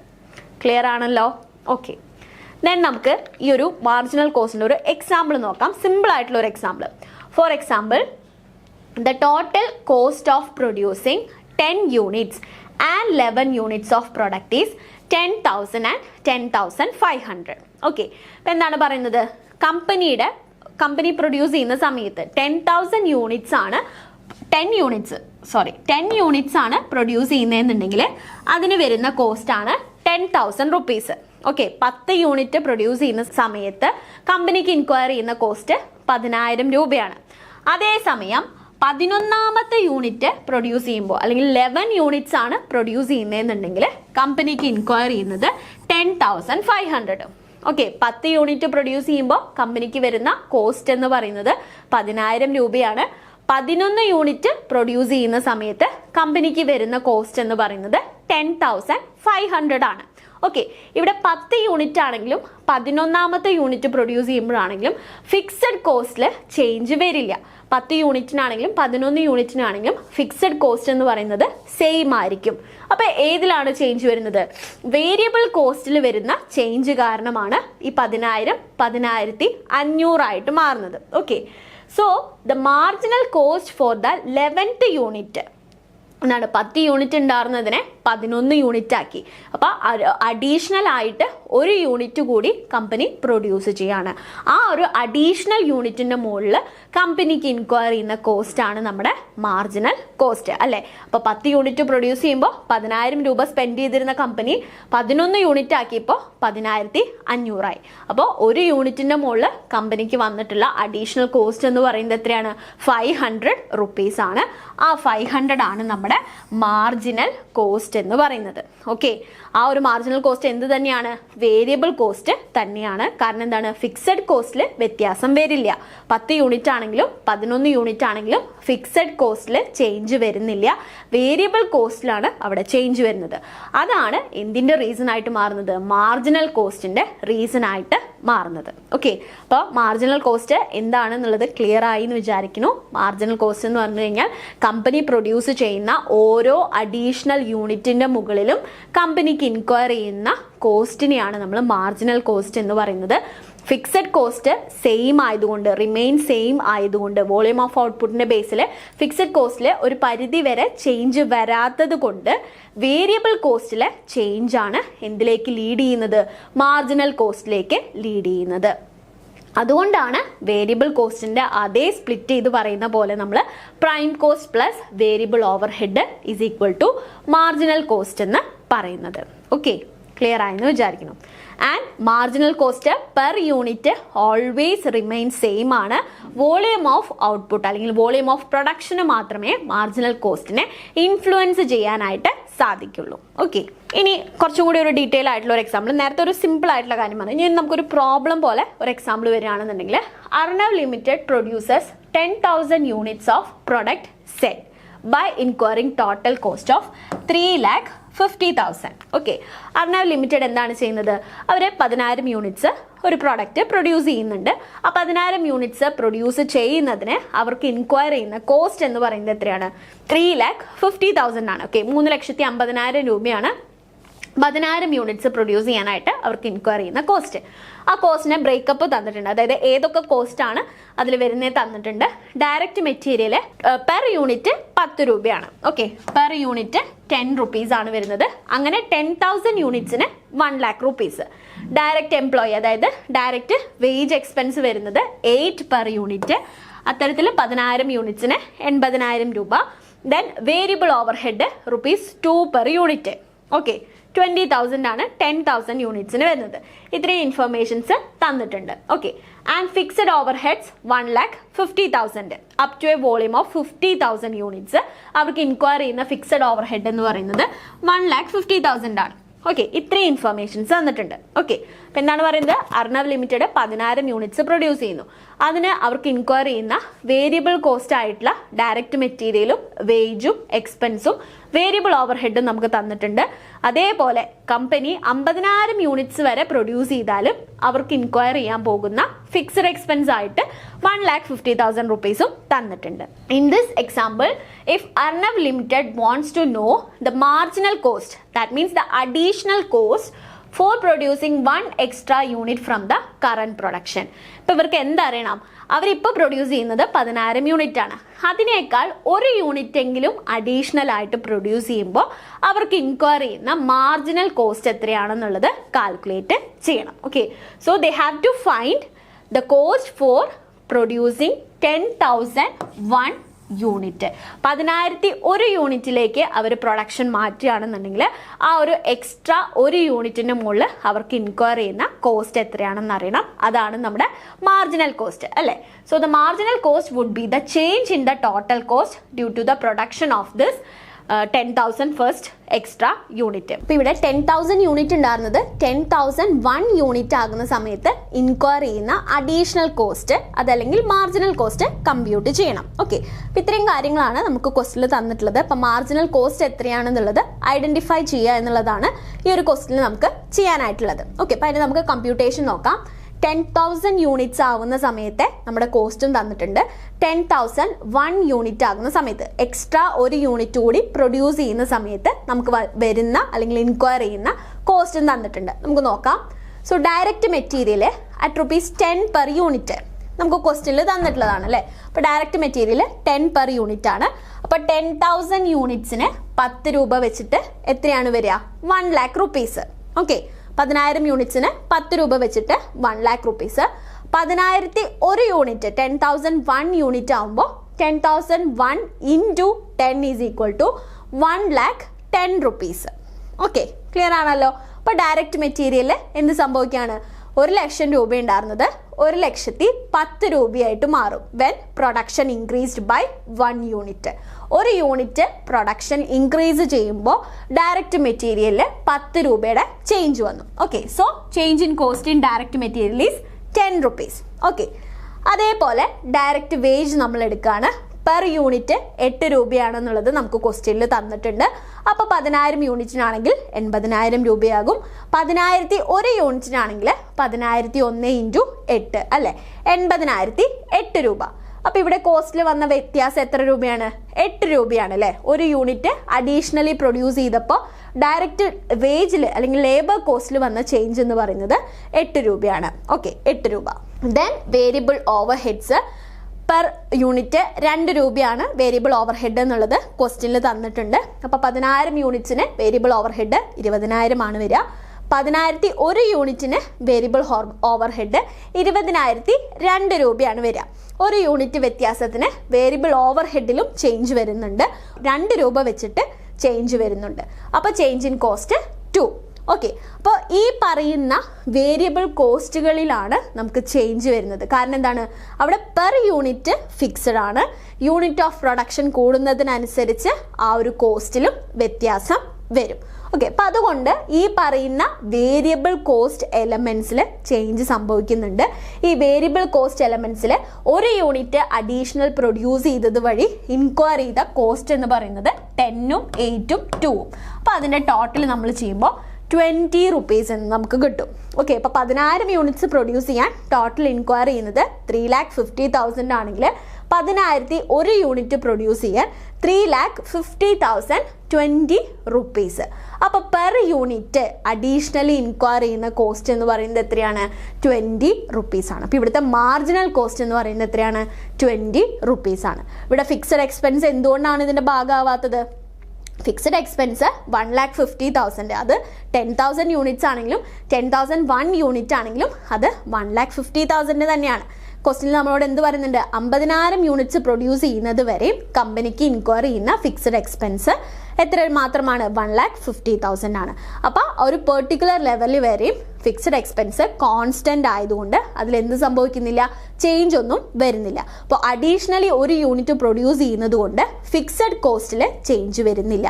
ക്ലിയർ ആണല്ലോ? ഓക്കെ, ദെൻ നമുക്ക് ഈ ഒരു മാർജിനൽ കോസ്റ്റിൻ്റെ ഒരു എക്സാമ്പിൾ നോക്കാം, സിമ്പിൾ ആയിട്ടുള്ള ഒരു example. For example, the total cost of producing 10 units and 11 units of product is 10,000 and 10,500. Okay, അപ്പം എന്താണ് പറയുന്നത്, കമ്പനി പ്രൊഡ്യൂസ് ചെയ്യുന്ന സമയത്ത് 10,000 യൂണിറ്റ്സ് ആണ് 10 യൂണിറ്റ്സ് ആണ് പ്രൊഡ്യൂസ് ചെയ്യുന്നതെന്നുണ്ടെങ്കിൽ അതിന് വരുന്ന കോസ്റ്റ് ആണ് 10,000 rupees. ഓക്കെ, 10 യൂണിറ്റ് പ്രൊഡ്യൂസ് ചെയ്യുന്ന സമയത്ത് കമ്പനിക്ക് ഇൻക്വയർ ചെയ്യുന്ന കോസ്റ്റ് 10,000 രൂപയാണ്. അതേസമയം 11ാമത്തെ യൂണിറ്റ് പ്രൊഡ്യൂസ് ചെയ്യുമ്പോൾ അല്ലെങ്കിൽ 11 യൂണിറ്റ്സ് ആണ് പ്രൊഡ്യൂസ് ചെയ്യുന്നതെന്നുണ്ടെങ്കിൽ കമ്പനിക്ക് ഇൻക്വയർ ചെയ്യുന്നത് 10,500. ഓക്കെ, 10 യൂണിറ്റ് പ്രൊഡ്യൂസ് ചെയ്യുമ്പോൾ കമ്പനിക്ക് വരുന്ന കോസ്റ്റ് എന്ന് പറയുന്നത് 10,000 രൂപയാണ്. 11 യൂണിറ്റ് പ്രൊഡ്യൂസ് ചെയ്യുന്ന സമയത്ത് കമ്പനിക്ക് വരുന്ന കോസ്റ്റ് എന്ന് പറയുന്നത് 10,500 ആണ്. ഓക്കെ, ഇവിടെ 10 യൂണിറ്റ് ആണെങ്കിലും 11ാമത്തെ യൂണിറ്റ് പ്രൊഡ്യൂസ് ചെയ്യുമ്പോഴാണെങ്കിലും ഫിക്സഡ് കോസ്റ്റിൽ ചേഞ്ച് വരില്ല. 10 യൂണിറ്റിനാണെങ്കിലും 11 യൂണിറ്റിനാണെങ്കിലും ഫിക്സഡ് കോസ്റ്റ് എന്ന് പറയുന്നത് സെയിം ആയിരിക്കും. അപ്പോൾ ഏതിലാണ് ചേഞ്ച് വരുന്നത്? വേരിയബിൾ കോസ്റ്റിൽ വരുന്ന ചേഞ്ച് കാരണമാണ് ഈ 10,000 10,500 ആയിട്ട് മാറുന്നത്. Okay, so the marginal cost for the 11th unit എന്നാണ് 10 യൂണിറ്റ് ഉണ്ടായിരുന്നതിനെ 11 യൂണിറ്റ് ആക്കി. അപ്പോൾ അഡീഷണൽ ആയിട്ട് ഒരു യൂണിറ്റ് കൂടി കമ്പനി പ്രൊഡ്യൂസ് ചെയ്യാണ്. ആ ഒരു അഡീഷണൽ യൂണിറ്റിന്റെ മുകളിൽ കമ്പനിക്ക് ഇൻക്വയർ ചെയ്യുന്ന കോസ്റ്റ് ആണ് നമ്മുടെ മാർജിനൽ കോസ്റ്റ് അല്ലേ. അപ്പോൾ 10 യൂണിറ്റ് പ്രൊഡ്യൂസ് ചെയ്യുമ്പോൾ 10,000 രൂപ സ്പെൻഡ് ചെയ്തിരുന്ന കമ്പനി 11 യൂണിറ്റ് ആക്കിയപ്പോൾ 10,500 ആയി. അപ്പോൾ ഒരു യൂണിറ്റിന്റെ മുകളിൽ കമ്പനിക്ക് വന്നിട്ടുള്ള അഡീഷണൽ കോസ്റ്റ് എന്ന് പറയുന്നത് എത്രയാണ്? 500 റുപ്പീസ് ആണ്. ആ 500 ആണ് നമ്മുടെ മാർജിനൽ കോസ്റ്റ് എന്ന് പറയുന്നത്. ഓക്കെ, ആ ഒരു മാർജിനൽ കോസ്റ്റ് എന്ത് തന്നെയാണ്? വേരിയബിൾ കോസ്റ്റ് തന്നെയാണ്. കാരണം എന്താണ്? ഫിക്സഡ് കോസ്റ്റിൽ വ്യത്യാസം വരില്ല. 10 യൂണിറ്റ് ആണെങ്കിലും 11 യൂണിറ്റ് ആണെങ്കിലും ഫിക്സഡ് കോസ്റ്റിൽ ചേഞ്ച് വരുന്നില്ല. വേരിയബിൾ കോസ്റ്റിലാണ് അവിടെ ചേഞ്ച് വരുന്നത്. അതാണ് എന്തിന്റെ റീസൺ ആയിട്ട് മാറുന്നത്? മാർജിനൽ കോസ്റ്റിന്റെ റീസൺ ആയിട്ട് മാറുന്നത്. ഓക്കെ, അപ്പോൾ മാർജിനൽ കോസ്റ്റ് എന്താണെന്നുള്ളത് ക്ലിയർ ആയി എന്ന് വിചാരിക്കുന്നു. മാർജിനൽ കോസ്റ്റ് എന്ന് പറഞ്ഞു കഴിഞ്ഞാൽ കമ്പനി പ്രൊഡ്യൂസ് ചെയ്യുന്ന ഓരോ അഡീഷണൽ യൂണിറ്റിന്റെ മുകളിലും കമ്പനിക്ക് ഇൻക്വയർ ചെയ്യുന്ന കോസ്റ്റിനെയാണ് നമ്മൾ മാർജിനൽ കോസ്റ്റ് എന്ന് പറയുന്നത്. ഫിക്സഡ് കോസ്റ്റ് സെയിം ആയതുകൊണ്ട്, റിമെയിൻ സെയിം ആയതുകൊണ്ട്, വോളിയം ഓഫ് ഔട്ട്പുട്ടിന്റെ ബേസിൽ ഫിക്സഡ് കോസ്റ്റിൽ ഒരു പരിധി വരെ ചേഞ്ച് വരാത്തത് കൊണ്ട് വേരിയബിൾ കോസ്റ്റിലെ ചേഞ്ച് ആണ് എന്തിലേക്ക് ലീഡ് ചെയ്യുന്നത്? മാർജിനൽ കോസ്റ്റിലേക്ക് ലീഡ് ചെയ്യുന്നത്. അതുകൊണ്ടാണ് വേരിയബിൾ കോസ്റ്റിന്റെ അതേ സ്പ്ലിറ്റ് ചെയ്ത് പറയുന്ന പോലെ നമ്മൾ prime cost plus variable overhead is equal to marginal cost എന്ന് പറയുന്നത്. ഓക്കെ, ക്ലിയർ ആയെന്ന് വിചാരിക്കുന്നു. And marginal cost per unit always remain same ആണ്. വോളിയം ഓഫ് ഔട്ട്പുട്ട് അല്ലെങ്കിൽ വോളിയം ഓഫ് പ്രൊഡക്ഷന് മാത്രമേ മാർജിനൽ കോസ്റ്റിനെ ഇൻഫ്ലുവൻസ് ചെയ്യാനായിട്ട് സാധിക്കുള്ളൂ. ഓക്കെ, ഇനി കുറച്ചും കൂടി ഒരു ഡീറ്റെയിൽ ആയിട്ടുള്ള ഒരു എക്സാമ്പിൾ. നേരത്തെ ഒരു സിമ്പിൾ ആയിട്ടുള്ള കാര്യം പറഞ്ഞു. ഇനി നമുക്കൊരു പ്രോബ്ലം പോലെ ഒരു എക്സാമ്പിൾ വരികയാണെന്നുണ്ടെങ്കിൽ, Arnav limited producers 10,000 units of product set by inquiring total cost of 3,50,000. Okay, Arnav limited എന്താണ് ചെയ്യുന്നത്? അവർ 10,000 യൂണിറ്റ്സ് ഒരു പ്രോഡക്റ്റ് പ്രൊഡ്യൂസ് ചെയ്യുന്നുണ്ട്. ആ 10,000 യൂണിറ്റ്സ് പ്രൊഡ്യൂസ് ചെയ്യുന്നതിന് അവർക്ക് ഇൻക്വയർ ചെയ്യുന്ന കോസ്റ്റ് എന്ന് പറയുന്നത് എത്രയാണ്? 3,50,000 ആണ്. ഓക്കെ, 3,50,000 രൂപയാണ് 10,000 യൂണിറ്റ്സ് പ്രൊഡ്യൂസ് ചെയ്യാനായിട്ട് അവർക്ക് ഇൻക്വയർ ചെയ്യുന്ന കോസ്റ്റ്. ആ കോസ്റ്റിനെ ബ്രേക്കപ്പ് തന്നിട്ടുണ്ട്. അതായത് ഏതൊക്കെ കോസ്റ്റ് ആണ് അതിൽ വരുന്നത് തന്നിട്ടുണ്ട്. ഡയറക്റ്റ് മെറ്റീരിയൽ പെർ യൂണിറ്റ് 10 രൂപയാണ്. ഓക്കെ, പെർ യൂണിറ്റ് 10 റുപ്പീസ് ആണ് വരുന്നത്. അങ്ങനെ 10,000 യൂണിറ്റ്സിന് 1,00,000 റുപ്പീസ്. ഡയറക്റ്റ് എംപ്ലോയി അതായത് ഡയറക്റ്റ് വേജ് എക്സ്പെൻസ് വരുന്നത് 8 പെർ യൂണിറ്റ്. അത്തരത്തിൽ 10,000 യൂണിറ്റ്സിന് 80,000 രൂപ. Then variable overhead ₹2 per unit. Okay, 20,000 ആണ് 10,000 യൂണിറ്റ്സിന് വരുന്നത്. ഇത്രയും ഇൻഫർമേഷൻസ് തന്നിട്ടുണ്ട്. Okay, and fixed overheads 1,50,000 up to a volume of 50,000 units. അവർക്ക് ഇൻക്വയർ ചെയ്യുന്ന ഫിക്സഡ് ഓവർ ഹെഡ് എന്ന് പറയുന്നത് 1,50,000 ആണ്. ഓക്കെ, ഇത്രയും ഇൻഫർമേഷൻസ് തന്നിട്ടുണ്ട്. ഓക്കെ, അപ്പം എന്താണ് പറയുന്നത്? അർണവ് ലിമിറ്റഡ് 10,000 യൂണിറ്റ്സ് പ്രൊഡ്യൂസ് ചെയ്യുന്നു. അതിന് അവർക്ക് ഇൻക്വയർ ചെയ്യുന്ന വേരിയബിൾ കോസ്റ്റ് ആയിട്ടുള്ള ഡയറക്റ്റ് മെറ്റീരിയലും വേജും എക്സ്പെൻസും വേരിയബിൾ ഓവർ ഹെഡും നമുക്ക് തന്നിട്ടുണ്ട്. അതേപോലെ കമ്പനി 50,000 യൂണിറ്റ്സ് വരെ പ്രൊഡ്യൂസ് ചെയ്താലും അവർക്ക് ഇൻക്വയർ ചെയ്യാൻ പോകുന്ന ഫിക്സഡ് എക്സ്പെൻസ് ആയിട്ട് 1,50,000 റുപ്പീസും തന്നിട്ടുണ്ട്. In this example, if Arnav limited wants to know the marginal cost, that means the additional cost for producing one extra unit from the current production. ഇപ്പോൾ ഇവർക്ക് എന്തറിയണം? അവരിപ്പോൾ പ്രൊഡ്യൂസ് ചെയ്യുന്നത് 10,000 യൂണിറ്റ് ആണ്. അതിനേക്കാൾ ഒരു യൂണിറ്റ് എങ്കിലും അഡീഷണൽ ആയിട്ട് പ്രൊഡ്യൂസ് ചെയ്യുമ്പോൾ അവർക്ക് ഇൻക്വയർ ചെയ്യുന്ന മാർജിനൽ കോസ്റ്റ് എത്രയാണെന്നുള്ളത് കാൽക്കുലേറ്റ് ചെയ്യണം. Okay, so they have to find the cost for producing 10,001 unit. 10,001 യൂണിറ്റിലേക്ക് അവർ പ്രൊഡക്ഷൻ മാറ്റുകയാണെന്നുണ്ടെങ്കിൽ ആ ഒരു എക്സ്ട്രാ ഒരു യൂണിറ്റിന് മുകളിൽ അവർക്ക് ഇൻക്വയർ ചെയ്യുന്ന കോസ്റ്റ് എത്രയാണെന്ന് അറിയണം. അതാണ് നമ്മുടെ മാർജിനൽ കോസ്റ്റ് അല്ലേ. So the marginal cost would be the change in the total cost due to the production of this 10,000 first extra unit. അപ്പോൾ ഇവിടെ 10,000 യൂണിറ്റ് ഉണ്ടായിരുന്നത് 10,001 യൂണിറ്റ് ആകുന്ന സമയത്ത് ഇൻക്വയർ ചെയ്യുന്ന അഡീഷണൽ കോസ്റ്റ് അതല്ലെങ്കിൽ മാർജിനൽ കോസ്റ്റ് കമ്പ്യൂട്ട് ചെയ്യണം. ഓക്കെ, അപ്പോൾ ഇത്രയും കാര്യങ്ങളാണ് നമുക്ക് ക്വസ്റ്റിൽ തന്നിട്ടുള്ളത്. അപ്പോൾ മാർജിനൽ കോസ്റ്റ് എത്രയാണെന്നുള്ളത് ഐഡന്റിഫൈ ചെയ്യുക എന്നുള്ളതാണ് ഈ ഒരു ക്വസ്റ്റിൽ നമുക്ക് ചെയ്യാനായിട്ടുള്ളത്. ഓക്കെ, അപ്പോൾ അതിന് നമുക്ക് കമ്പ്യൂട്ടേഷൻ നോക്കാം. 10,000 യൂണിറ്റ്സ് ആവുന്ന സമയത്ത് നമ്മുടെ കോസ്റ്റും തന്നിട്ടുണ്ട്. 10,001 യൂണിറ്റ് ആകുന്ന സമയത്ത് എക്സ്ട്രാ ഒരു യൂണിറ്റ് കൂടി പ്രൊഡ്യൂസ് ചെയ്യുന്ന സമയത്ത് നമുക്ക് വരുന്ന അല്ലെങ്കിൽ ഇൻക്വയർ ചെയ്യുന്ന കോസ്റ്റും തന്നിട്ടുണ്ട്. നമുക്ക് നോക്കാം. So direct material at ₹10 per unit നമുക്ക് ക്വസ്റ്റ്യനിൽ തന്നിട്ടുള്ളതാണ് അല്ലേ. അപ്പോൾ ഡയറക്റ്റ് മെറ്റീരിയൽ 10 പെർ യൂണിറ്റ് ആണ്. അപ്പോൾ 10,000 യൂണിറ്റ്സിന് 10 രൂപ വെച്ചിട്ട് എത്രയാണ് വരിക? 1 lakh rupees. ഓക്കെ, 10,000 യൂണിറ്റ്സിന് 10 രൂപ വെച്ചിട്ട് 1 lakh rupees. 10,001 യൂണിറ്റ് 10,001 യൂണിറ്റ് ആകുമ്പോൾ 10,001 into 10 is equal to 1,10,000 rupees. Okay, clear ആണല്ലോ. അപ്പോൾ ഡയറക്റ്റ് മെറ്റീരിയൽ എന്ത് സംഭവിക്കുകയാണ്? 1,00,000 രൂപ ഉണ്ടായിരുന്നത് 1,10,000 രൂപയായിട്ട് മാറും when production increased by 1 unit. ഒരു യൂണിറ്റ് പ്രൊഡക്ഷൻ ഇൻക്രീസ് ചെയ്യുമ്പോൾ ഡയറക്റ്റ് മെറ്റീരിയലിൽ 10 രൂപയുടെ ചേഞ്ച് വന്നു. Okay, so change in cost in direct material is 10 rupees. Okay, അതേപോലെ ഡയറക്റ്റ് വേജ് നമ്മൾ എടുക്കുകയാണ്. പെർ യൂണിറ്റ് 8 രൂപയാണെന്നുള്ളത് നമുക്ക് ക്വസ്റ്റ്യനിൽ തന്നിട്ടുണ്ട്. അപ്പോൾ 10,000 യൂണിറ്റിനാണെങ്കിൽ 80,000 രൂപയാകും. 10,001 യൂണിറ്റിനാണെങ്കിൽ 10,001 ഇൻറ്റു 8 അല്ലേ, 80,008 രൂപ. അപ്പോൾ ഇവിടെ കോസ്റ്റിൽ വന്ന വ്യത്യാസം എത്ര രൂപയാണ്? 8 രൂപയാണ് അല്ലേ. ഒരു യൂണിറ്റ് അഡീഷണലി പ്രൊഡ്യൂസ് ചെയ്തപ്പോൾ ഡയറക്റ്റ് വേജിൽ അല്ലെങ്കിൽ ലേബർ കോസ്റ്റിൽ വന്ന ചേഞ്ച് എന്ന് പറയുന്നത് 8 രൂപയാണ്. ഓക്കെ, 8 രൂപ. Then variable overheads per unit 2 രൂപയാണ് വേരിയബിൾ ഓവർ ഹെഡ് എന്നുള്ളത് ക്വസ്റ്റ്യനിൽ തന്നിട്ടുണ്ട്. അപ്പോൾ 10,000 യൂണിറ്റ്സിന് വേരിയബിൾ ഓവർ ഹെഡ് 20,000 ആണ് വരിക. 10,001 യൂണിറ്റിന് വേരിയബിൾ ഓവർ ഹെഡ് 20,002 രൂപയാണ് വരിക. ഒരു യൂണിറ്റ് വ്യത്യാസത്തിന് വേരിയബിൾ ഓവർ ഹെഡിലും ചേഞ്ച് വരുന്നുണ്ട്. 2 രൂപ വെച്ചിട്ട് ചേഞ്ച് വരുന്നുണ്ട്. അപ്പോൾ ചേഞ്ച് ഇൻ കോസ്റ്റ് 2. ഓക്കെ, അപ്പോൾ ഈ പറയുന്ന വേരിയബിൾ കോസ്റ്റുകളിലാണ് നമുക്ക് ചേഞ്ച് വരുന്നത്. കാരണം എന്താണ്? അവിടെ പെർ യൂണിറ്റ് ഫിക്സഡ് ആണ്. യൂണിറ്റ് ഓഫ് പ്രൊഡക്ഷൻ കൂടുന്നതിനനുസരിച്ച് ആ ഒരു കോസ്റ്റിലും വ്യത്യാസം വരും. ഓക്കെ, അപ്പോൾ അതുകൊണ്ട് ഈ പറയുന്ന വേരിയബിൾ കോസ്റ്റ് എലമെന്റ്സിൽ ചേഞ്ച് സംഭവിക്കുന്നുണ്ട്. ഈ വേരിയബിൾ കോസ്റ്റ് എലമെന്റ്സിൽ ഒരു യൂണിറ്റ് അഡീഷണൽ പ്രൊഡ്യൂസ് ചെയ്തത് വഴി ഇൻക്വയർ ചെയ്ത കോസ്റ്റ് എന്ന് പറയുന്നത് 10ഉം 8ഉം 2ഉം. അപ്പോൾ അതിൻ്റെ ടോട്ടൽ നമ്മൾ ചെയ്യുമ്പോൾ 20 rupees എന്ന് നമുക്ക് കിട്ടും. ഓക്കെ, അപ്പോൾ 10,000 യൂണിറ്റ്സ് പ്രൊഡ്യൂസ് ചെയ്യാൻ ടോട്ടൽ ഇൻക്വയർ ചെയ്യുന്നത് 3,50,000 ആണെങ്കിൽ 10,001 യൂണിറ്റ് പ്രൊഡ്യൂസ് ചെയ്യാൻ 3,50,020 rupees. അപ്പോൾ പെർ യൂണിറ്റ് അഡീഷണലി ഇൻക്വയർ ചെയ്യുന്ന കോസ്റ്റ് എന്ന് പറയുന്നത് എത്രയാണ്? 20 rupees ആണ്. അപ്പോൾ ഇവിടുത്തെ മാർജിനൽ കോസ്റ്റ് എന്ന് പറയുന്നത് എത്രയാണ്? 20 rupees ആണ്. ഇവിടെ ഫിക്സഡ് എക്സ്പെൻസ് എന്തുകൊണ്ടാണ് ഇതിൻ്റെ ഭാഗമാവാത്തത്? Fixed expense 1,50,000. അത് 10,000 യൂണിറ്റ്സ് ആണെങ്കിലും 10,001 യൂണിറ്റ് ആണെങ്കിലും അത് 1,50,000 തന്നെയാണ്. ക്വസ്റ്റ്യനിൽ നമ്മളോട് എന്ത് പറയുന്നുണ്ട്? 50,000 യൂണിറ്റ്സ് പ്രൊഡ്യൂസ് ചെയ്യുന്നത് വരെയും കമ്പനിക്ക് ഇൻക്വയർ ചെയ്യുന്ന ഫിക്സഡ് എക്സ്പെൻസ് എത്ര മാത്രമാണ്? 1,50,000 ആണ്. അപ്പോൾ ഒരു പെർട്ടിക്കുലർ ലെവലിൽ വരെയും ഫിക്സഡ് എക്സ്പെൻസ് കോൺസ്റ്റന്റ് ആയതുകൊണ്ട് അതിലെന്ത് സംഭവിക്കുന്നില്ല? ചേഞ്ച് ഒന്നും വരുന്നില്ല. അപ്പോൾ അഡീഷണലി ഒരു യൂണിറ്റ് പ്രൊഡ്യൂസ് ചെയ്യുന്നത് കൊണ്ട് ഫിക്സഡ് കോസ്റ്റിൽ ചേഞ്ച് വരുന്നില്ല.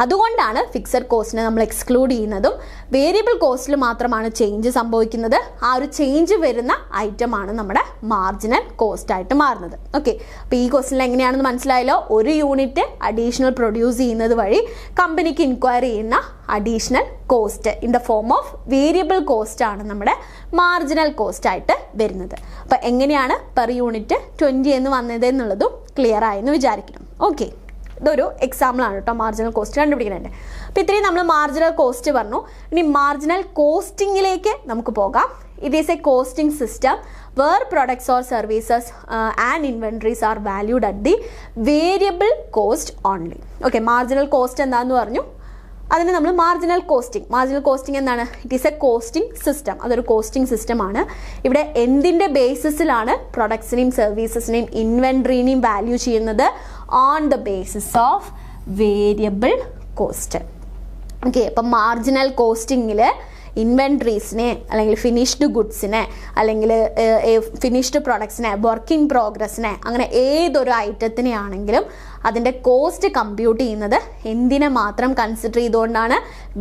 അതുകൊണ്ടാണ് ഫിക്സഡ് കോസ്റ്റിനെ നമ്മൾ എക്സ്ക്ലൂഡ് ചെയ്യുന്നതും വേരിയബിൾ കോസ്റ്റിൽ മാത്രമാണ് ചേഞ്ച് സംഭവിക്കുന്നത്. ആ ഒരു ചേഞ്ച് വരുന്ന ഐറ്റമാണ് നമ്മുടെ മാർജിനൽ കോസ്റ്റ് ആയിട്ട് മാറുന്നത്. ഓക്കെ, അപ്പോൾ ഈ ക്വസ്റ്റിനിൽ എങ്ങനെയാണെന്ന് മനസ്സിലായല്ലോ. ഒരു യൂണിറ്റ് അഡീഷണൽ പ്രൊഡ്യൂസ് ചെയ്യുന്നത് വഴി കമ്പനിക്ക് ഇൻക്വയർ ചെയ്യുന്ന additional cost in the form of variable cost ആണ് നമ്മുടെ മാർജിനൽ കോസ്റ്റ് ആയിട്ട് വരുന്നത്. അപ്പോൾ എങ്ങനെയാണ് പെർ യൂണിറ്റ് 20 എന്ന് വന്നത് എന്നുള്ളതും ക്ലിയർ ആയെന്ന് വിചാരിക്കണം. ഓക്കെ, ഇതൊരു എക്സാമ്പിൾ ആണ് കേട്ടോ മാർജിനൽ കോസ്റ്റ് കണ്ടുപിടിക്കുന്നുണ്ട്. അപ്പോൾ ഇത്രയും നമ്മൾ മാർജിനൽ കോസ്റ്റ് പറഞ്ഞു. ഇനി മാർജിനൽ കോസ്റ്റിംഗിലേക്ക് നമുക്ക് പോകാം. It is a costing system where products or services and inventories are valued at the variable cost only. Okay, marginal cost എന്താന്ന് പറഞ്ഞു. അതിന് നമ്മൾ മാർജിനൽ കോസ്റ്റിംഗ് എന്താണ്? It is A costing system. അതൊരു കോസ്റ്റിംഗ് സിസ്റ്റം ആണ്. ഇവിടെ എന്തിൻ്റെ ബേസിസിലാണ് പ്രൊഡക്ട്സിനെയും സർവീസസിനെയും ഇൻവെൻട്രീനെയും വാല്യൂ ചെയ്യുന്നത്? On the basis of variable cost. Okay, അപ്പം മാർജിനൽ കോസ്റ്റിംഗിൽ ഇൻവെൻട്രീസിനെ അല്ലെങ്കിൽ ഫിനിഷ്ഡ് ഗുഡ്സിനെ അല്ലെങ്കിൽ ഫിനിഷ്ഡ് പ്രൊഡക്ട്സിനെ വർക്ക് ഇൻ പ്രോഗ്രസ്സിനെ അങ്ങനെ ഏതൊരു ഐറ്റത്തിനെ ആണെങ്കിലും അതിൻ്റെ കോസ്റ്റ് കമ്പ്യൂട്ട് ചെയ്യുന്നത് എന്തിനെ മാത്രം കൺസിഡർ ചെയ്തുകൊണ്ടാണ്?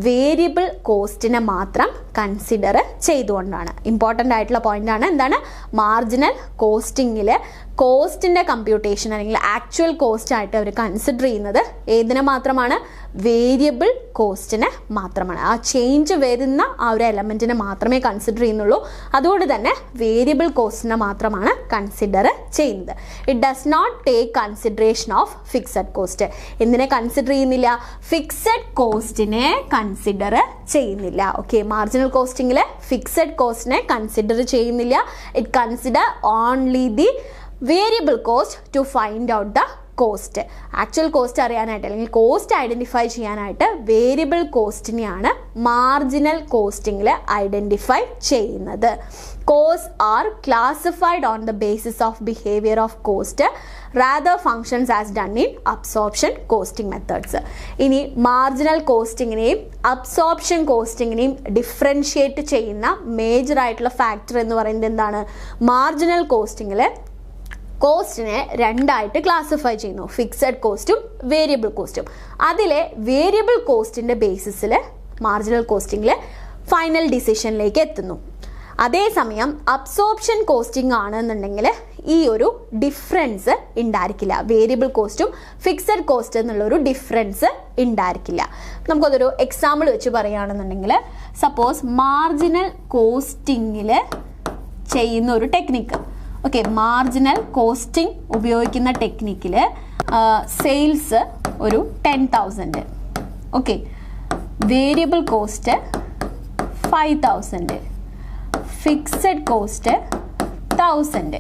വേരിയബിൾ കോസ്റ്റിനെ മാത്രം കൺസിഡർ ചെയ്തുകൊണ്ടാണ്. ഇമ്പോർട്ടൻ്റ് ആയിട്ടുള്ള പോയിന്റാണ്. എന്താണ്? മാർജിനൽ കോസ്റ്റിങ്ങിൽ കോസ്റ്റിൻ്റെ കമ്പ്യൂട്ടേഷൻ അല്ലെങ്കിൽ ആക്ച്വൽ കോസ്റ്റ് ആയിട്ട് അവർ കൺസിഡർ ചെയ്യുന്നത് ഏതിനെ മാത്രമാണ്? വേരിയബിൾ കോസ്റ്റിനെ മാത്രമാണ്. ആ ചേഞ്ച് വരുന്ന ആ ഒരു എലമെൻറ്റിനെ മാത്രമേ കൺസിഡർ ചെയ്യുന്നുള്ളൂ. അതുകൊണ്ട് തന്നെ വേരിയബിൾ കോസ്റ്റിനെ മാത്രമാണ് കൺസിഡർ ചെയ്യുന്നത്. It does not take consideration of fixed cost. എന്തിനെ കൺസിഡർ ചെയ്യുന്നില്ല? ഫിക്സഡ് കോസ്റ്റിനെ കൺസിഡർ ചെയ്യുന്നില്ല. ഓക്കെ, മാർജിനൽ കോസ്റ്റിംഗിൽ ഫിക്സഡ് കോസ്റ്റിനെ കൺസിഡർ ചെയ്യുന്നില്ല. It consider only the variable cost to find out the cost. Actual cost അറിയാനായിട്ട് അല്ലെങ്കിൽ കോസ്റ്റ് ഐഡൻറ്റിഫൈ ചെയ്യാനായിട്ട് വേരിയബിൾ കോസ്റ്റിനെയാണ് മാർജിനൽ കോസ്റ്റിംഗിൽ ഐഡൻറ്റിഫൈ ചെയ്യുന്നത്. Cost are classified on the basis of behaviour of cost rather functions as done in absorption costing methods. ഇനി മാർജിനൽ കോസ്റ്റിങ്ങിനെയും അബ്സോർപ്ഷൻ കോസ്റ്റിങ്ങിനെയും ഡിഫറൻഷിയേറ്റ് ചെയ്യുന്ന മേജർ ആയിട്ടുള്ള ഫാക്ടർ എന്ന് പറയുന്നത് എന്താണ്? മാർജിനൽ കോസ്റ്റിങ്ങിൽ കോസ്റ്റിനെ രണ്ടായിട്ട് ക്ലാസിഫൈ ചെയ്യുന്നു, ഫിക്സഡ് കോസ്റ്റും വേരിയബിൾ കോസ്റ്റും. അതിലെ വേരിയബിൾ കോസ്റ്റിൻ്റെ ബേസിസിൽ മാർജിനൽ കോസ്റ്റിങ്ങിൽ ഫൈനൽ ഡിസിഷനിലേക്ക് എത്തുന്നു. അതേസമയം അബ്സോർപ്ഷൻ കോസ്റ്റിംഗ് ആണെന്നുണ്ടെങ്കിൽ ഈ ഒരു ഡിഫറൻസ് ഉണ്ടായിരിക്കില്ല. വേരിയബിൾ കോസ്റ്റും ഫിക്സഡ് കോസ്റ്റ് എന്നുള്ളൊരു ഡിഫറൻസ് ഉണ്ടായിരിക്കില്ല. നമുക്കതൊരു എക്സാമ്പിൾ വെച്ച് പറയുകയാണെന്നുണ്ടെങ്കിൽ, സപ്പോസ് മാർജിനൽ കോസ്റ്റിങ്ങിൽ ചെയ്യുന്ന ഒരു ടെക്നിക്ക്, ഓക്കെ, മാർജിനൽ കോസ്റ്റിംഗ് ഉപയോഗിക്കുന്ന ടെക്നിക്കിൽ സെയിൽസ് ഒരു 10,000, okay, variable cost 5,000, fixed cost 1,000.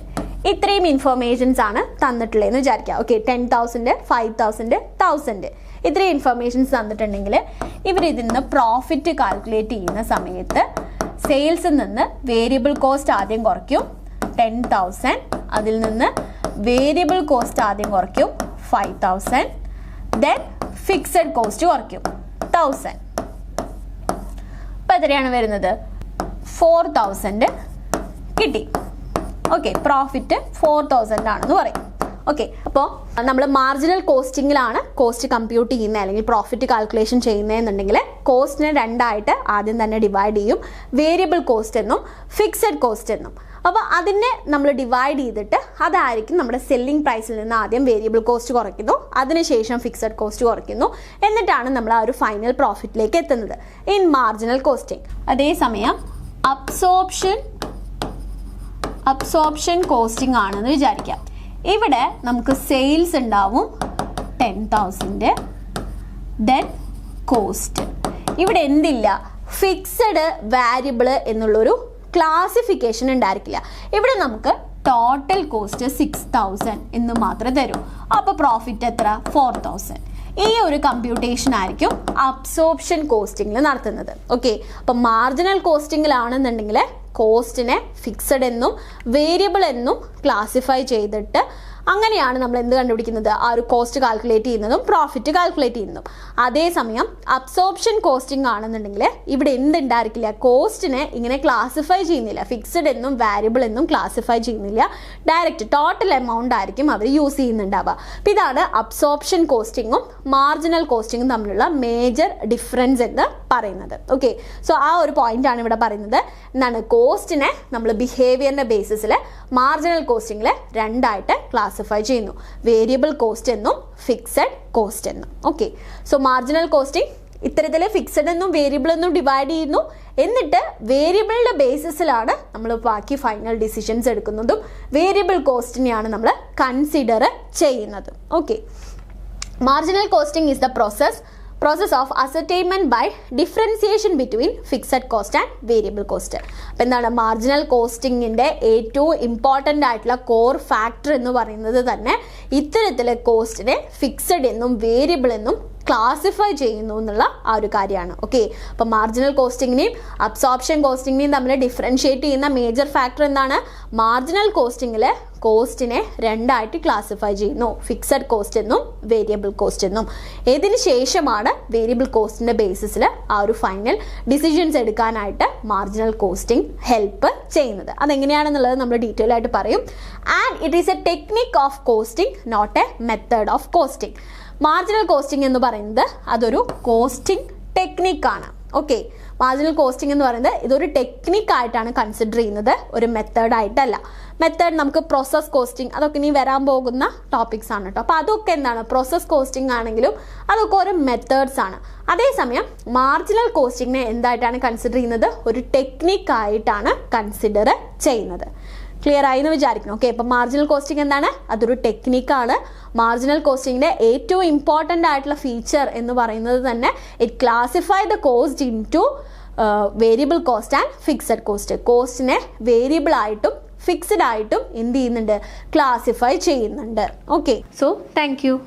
ഇത്രയും ഇൻഫർമേഷൻസ് ആണ് തന്നിട്ടുള്ളതെന്ന് വിചാരിക്കുക. ഓക്കെ, 10,000, 5,000, 1,000 ഇത്രയും ഇൻഫർമേഷൻസ് തന്നിട്ടുണ്ടെങ്കിൽ ഇവരിതിൽ നിന്ന് പ്രോഫിറ്റ് കാൽക്കുലേറ്റ് ചെയ്യുന്ന സമയത്ത് സെയിൽസിൽ നിന്ന് വേരിയബിൾ കോസ്റ്റ് ആദ്യം കുറയ്ക്കും 10,000, അതിൽ നിന്ന് വേരിയബിൾ കോസ്റ്റ് ആദ്യം കുറയ്ക്കും 5,000, ദെൻ ഫിക്സഡ് കോസ്റ്റ് കുറയ്ക്കും 1,000. അപ്പം എത്രയാണ് വരുന്നത്? 4,000 കിട്ടി. ഓക്കെ, പ്രോഫിറ്റ് 4,000 ആണെന്ന് പറയും. ഓക്കെ, അപ്പോൾ നമ്മൾ മാർജിനൽ കോസ്റ്റിങ്ങിലാണ് കോസ്റ്റ് കമ്പ്യൂട്ട് ചെയ്യുന്നത് അല്ലെങ്കിൽ പ്രോഫിറ്റ് കാൽക്കുലേഷൻ ചെയ്യുന്നതെന്നുണ്ടെങ്കിൽ കോസ്റ്റിനെ രണ്ടായിട്ട് ആദ്യം തന്നെ ഡിവൈഡ് ചെയ്യും, വേരിയബിൾ കോസ്റ്റ് എന്നും ഫിക്സഡ് കോസ്റ്റ് എന്നും. അപ്പോൾ അതിനെ നമ്മൾ ഡിവൈഡ് ചെയ്തിട്ട് അതായിരിക്കും നമ്മുടെ സെല്ലിംഗ് പ്രൈസിൽ നിന്ന് ആദ്യം വേരിയബിൾ കോസ്റ്റ് കുറയ്ക്കുന്നു, അതിനുശേഷം ഫിക്സഡ് കോസ്റ്റ് കുറയ്ക്കുന്നു, എന്നിട്ടാണ് നമ്മൾ ആ ഒരു ഫൈനൽ പ്രോഫിറ്റിലേക്ക് എത്തുന്നത് ഇൻ മാർജിനൽ കോസ്റ്റിംഗ്. അതേസമയം അബ്സോർപ്ഷൻ കോസ്റ്റിംഗ് ആണെന്ന് വിചാരിക്കാം. ഇവിടെ നമുക്ക് സെയിൽസ് ഉണ്ടാവും 10,000, ദെൻ കോസ്റ്റ്. ഇവിടെ എന്തില്ല? ഫിക്സഡ് വാരിയബിൾ എന്നുള്ളൊരു ക്ലാസിഫിക്കേഷൻ ഉണ്ടായിരിക്കില്ല. ഇവിടെ നമുക്ക് ടോട്ടൽ കോസ്റ്റ് 6,000 എന്ന് മാത്രമേ തരൂ. അപ്പോൾ പ്രോഫിറ്റ് എത്ര? 4,000. ഈ ഒരു കമ്പ്യൂട്ടേഷൻ ആയിരിക്കും അബ്സോർപ്ഷൻ കോസ്റ്റിംഗിൽ നടത്തുന്നത്. ഓക്കെ, അപ്പം മാർജിനൽ കോസ്റ്റിംഗിലാണെന്നുണ്ടെങ്കിൽ കോസ്റ്റിനെ ഫിക്സഡ് എന്നും വേരിയബിൾ എന്നും ക്ലാസിഫൈ ചെയ്തിട്ട് അങ്ങനെയാണ് നമ്മൾ എന്ത് കണ്ടുപിടിക്കുന്നത്? ആ ഒരു കോസ്റ്റ് കാൽക്കുലേറ്റ് ചെയ്യുന്നതും പ്രോഫിറ്റ് കാൽക്കുലേറ്റ് ചെയ്യുന്നതും. അതേസമയം അബ്സോർപ്ഷൻ കോസ്റ്റിംഗ് ആണെന്നുണ്ടെങ്കിൽ ഇവിടെ എന്തുണ്ടായിരിക്കില്ല? കോസ്റ്റിനെ ഇങ്ങനെ ക്ലാസിഫൈ ചെയ്യുന്നില്ല, ഫിക്സഡ് എന്നും വാരിയബിൾ എന്നും ക്ലാസിഫൈ ചെയ്യുന്നില്ല, ഡയറക്റ്റ് ടോട്ടൽ എമൗണ്ട് ആയിരിക്കും അവർ യൂസ് ചെയ്യുന്നുണ്ടാവുക. അപ്പം ഇതാണ് അബ്സോർപ്ഷൻ കോസ്റ്റിങ്ങും മാർജിനൽ കോസ്റ്റിങ്ങും തമ്മിലുള്ള മേജർ ഡിഫറൻസ് എന്ന് പറയുന്നത്. ഓക്കെ, സോ ആ ഒരു പോയിന്റ് ആണ് ഇവിടെ പറയുന്നത്. എന്താണ്? കോസ്റ്റിനെ നമ്മൾ ബിഹേവിയറിന്റെ ബേസിസിൽ മാർജിനൽ കോസ്റ്റിങ്ങിൽ രണ്ടായിട്ട് ക്ലാസിഫൈ ചെയ്യുന്നു, വേരിയബിൾ കോസ്റ്റ് എന്നും ഫിക്സഡ് കോസ്റ്റ് എന്നും. ഓക്കെ, സോ മാർജിനൽ കോസ്റ്റിംഗ് ഇത്തരത്തിൽ ഫിക്സഡ് എന്നും വേരിയബിൾ എന്നും ഡിവൈഡ് ചെയ്യുന്നു, എന്നിട്ട് വേരിയബിളിന്റെ ബേസിസിലാണ് നമ്മൾ ബാക്കി ഫൈനൽ ഡിസിഷൻസ് എടുക്കുന്നതും വേരിയബിൾ കോസ്റ്റിനെയാണ് നമ്മൾ കൺസിഡർ ചെയ്യുന്നത്. Okay, marginal costing is the process of ascertainment by differentiation between fixed cost and variable cost. അപ്പോൾ എന്താണ്? മാർജിനൽ കോസ്റ്റിങ്ങിൻ്റെ ഏറ്റവും ഇമ്പോർട്ടൻ്റ് ആയിട്ടുള്ള കോർ ഫാക്ടർ എന്ന് പറയുന്നത് തന്നെ ഇത്തരത്തിലെ കോസ്റ്റിനെ ഫിക്സഡ് എന്നും വേരിയബിൾ എന്നും ക്ലാസിഫൈ ചെയ്യുന്നു എന്നുള്ള ആ ഒരു കാര്യമാണ്. ഓക്കെ, അപ്പോൾ മാർജിനൽ കോസ്റ്റിങ്ങിനെയും അബ്സോർപ്ഷൻ കോസ്റ്റിങ്ങിനെയും തമ്മിൽ ഡിഫറൻഷിയേറ്റ് ചെയ്യുന്ന മേജർ ഫാക്ടർ എന്താണ്? മാർജിനൽ കോസ്റ്റിങ്ങിൽ കോസ്റ്റിനെ രണ്ടായിട്ട് ക്ലാസിഫൈ ചെയ്യുന്നു, ഫിക്സഡ് കോസ്റ്റ് എന്നും വേരിയബിൾ കോസ്റ്റ് എന്നും. ഇതിന് ശേഷമാണ് വേരിയബിൾ കോസ്റ്റിന്റെ ബേസിസിൽ ആ ഒരു ഫൈനൽ ഡിസിഷൻസ് എടുക്കാനായിട്ട് മാർജിനൽ കോസ്റ്റിംഗ് ഹെൽപ്പ് ചെയ്യുന്നത്. അതെങ്ങനെയാണെന്നുള്ളത് നമ്മൾ ഡീറ്റെയിൽ ആയിട്ട് പറയും. And it is a technique of costing, not a method of costing. Marginal costing എന്ന് പറയുന്നത് അതൊരു കോസ്റ്റിംഗ് ടെക്നിക്കാണ്. ഓക്കെ, മാർജിനൽ കോസ്റ്റിംഗ് എന്ന് പറയുന്നത് ഇതൊരു ടെക്നിക്കായിട്ടാണ് കൺസിഡർ ചെയ്യുന്നത്, ഒരു മെത്തേഡായിട്ടല്ല. മെത്തേഡ് നമുക്ക് പ്രോസസ് കോസ്റ്റിംഗ് അതൊക്കെ ഇനി വരാൻ പോകുന്ന ടോപ്പിക്സ് ആണ് കേട്ടോ. അപ്പോൾ അതൊക്കെ എന്താണ്, പ്രോസസ് കോസ്റ്റിംഗ് ആണെങ്കിലും അതൊക്കെ ഓരോ മെത്തേഡ്സ് ആണ്. അതേസമയം മാർജിനൽ കോസ്റ്റിങ്ങിനെ എന്തായിട്ടാണ് കൺസിഡർ ചെയ്യുന്നത്? ഒരു ടെക്നിക്കായിട്ടാണ് കൺസിഡർ ചെയ്യുന്നത്. ക്ലിയർ ആയി എന്ന് വിചാരിക്കണം. ഓക്കെ, അപ്പം മാർജിനൽ കോസ്റ്റിംഗ് എന്താണ്? അതൊരു ടെക്നിക്കാണ്. മാർജിനൽ കോസ്റ്റിങ്ങിന്റെ ഏറ്റവും ഇമ്പോർട്ടൻ്റ് ആയിട്ടുള്ള ഫീച്ചർ എന്ന് പറയുന്നത് തന്നെ it classify the cost into variable cost and fixed cost. കോസ്റ്റിനെ വേരിയബിൾ ആയിട്ടും ഫിക്സഡ് ആയിട്ടും എന്ത് ചെയ്യുന്നുണ്ട്? ക്ലാസിഫൈ ചെയ്യുന്നുണ്ട്. Okay, so thank U.